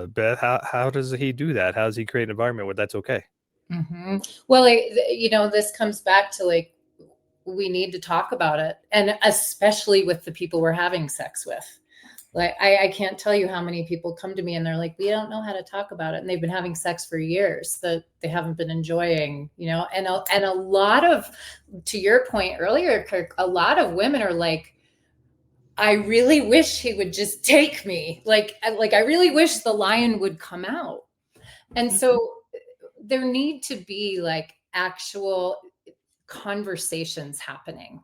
Beth, how does he do that? How does he create an environment where that's okay? Well, this comes back to like, we need to talk about it. And especially with the people we're having sex with. Like, I can't tell you how many people come to me and they're like, we don't know how to talk about it. And they've been having sex for years that they haven't been enjoying, and a lot of, to your point earlier, Kirk, a lot of women are like, I really wish he would just take me. Like I really wish the lion would come out. And so there need to be like actual conversations happening.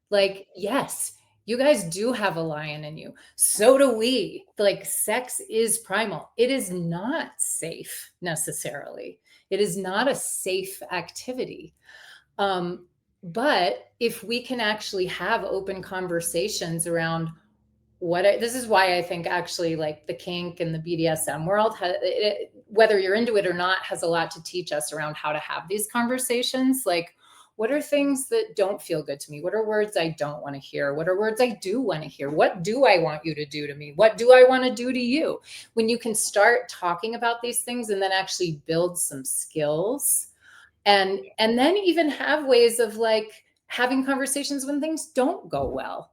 Like, yes, you guys do have a lion in you. So do we. Like, sex is primal. It is not safe necessarily. It is not a safe activity. But if we can actually have open conversations around this is why I think actually like the kink and the BDSM world, whether you're into it or not, has a lot to teach us around how to have these conversations. Like, what are things that don't feel good to me? What are words I don't want to hear? What are words I do want to hear? What do I want you to do to me? What do I want to do to you? When you can start talking about these things and then actually build some skills, and then even have ways of like having conversations when things don't go well.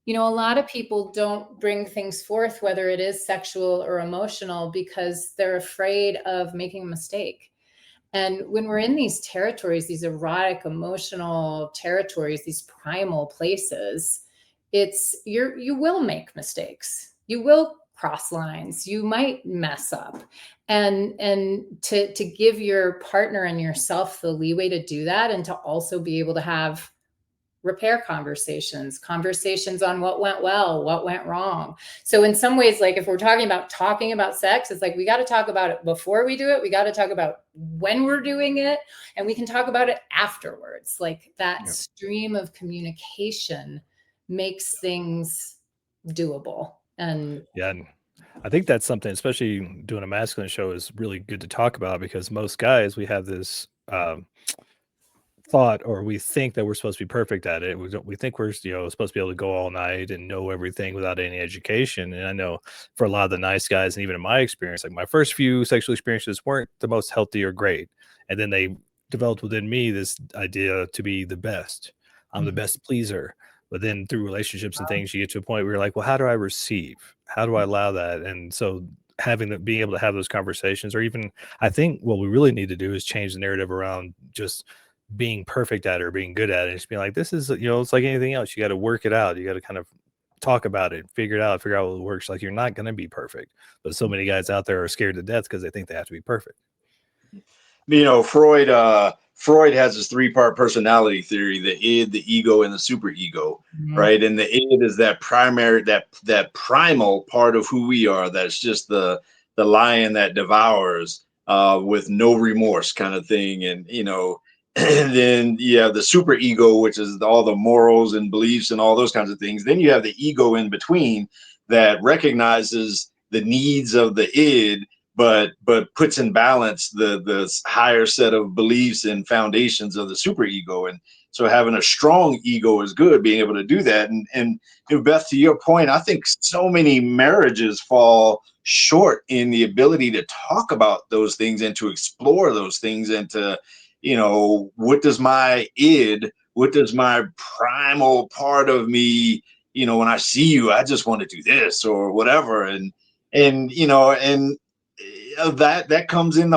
A lot of people don't bring things forth, whether it is sexual or emotional, because they're afraid of making a mistake. And when we're in these territories, these erotic, emotional territories, these primal places, you will make mistakes. You will cross lines. You might mess up. And to give your partner and yourself the leeway to do that, and to also be able to have repair conversations on what went well, what went wrong. So in some ways, like if we're talking about sex, it's like, we got to talk about it before we do it. We got to talk about when we're doing it, and we can talk about it afterwards. Like that stream of communication makes things doable. And I think that's something, especially doing a masculine show, is really good to talk about, because most guys, we have this thought, or we think that we're supposed to be perfect at it. We think we're supposed to be able to go all night and know everything without any education. And I know for a lot of the nice guys, and even in my experience, like my first few sexual experiences weren't the most healthy or great, and then they developed within me this idea to be the best. I'm the best pleaser. But then through relationships and things, you get to a point where you're like, well, how do I receive? How do I allow that? And so being able to have those conversations, or even, I think what we really need to do is change the narrative around just being perfect at it or being good at it. Just being like, this is, it's like anything else. You got to work it out. You got to kind of talk about it, figure out what works. Like, you're not going to be perfect, but so many guys out there are scared to death because they think they have to be perfect. Freud has his three-part personality theory: the id, the ego, and the superego. Right? And the id is that primary, that primal part of who we are. That's just the lion that devours with no remorse, kind of thing. And and then you have the super ego, which is all the morals and beliefs and all those kinds of things. Then you have the ego in between that recognizes the needs of the id, but puts in balance the higher set of beliefs and foundations of the super ego. And so having a strong ego is good, being able to do that. And Beth, to your point, I think so many marriages fall short in the ability to talk about those things and to explore those things, and to, what does my id, what does my primal part of me, when I see you, I just want to do this or whatever. And that comes in the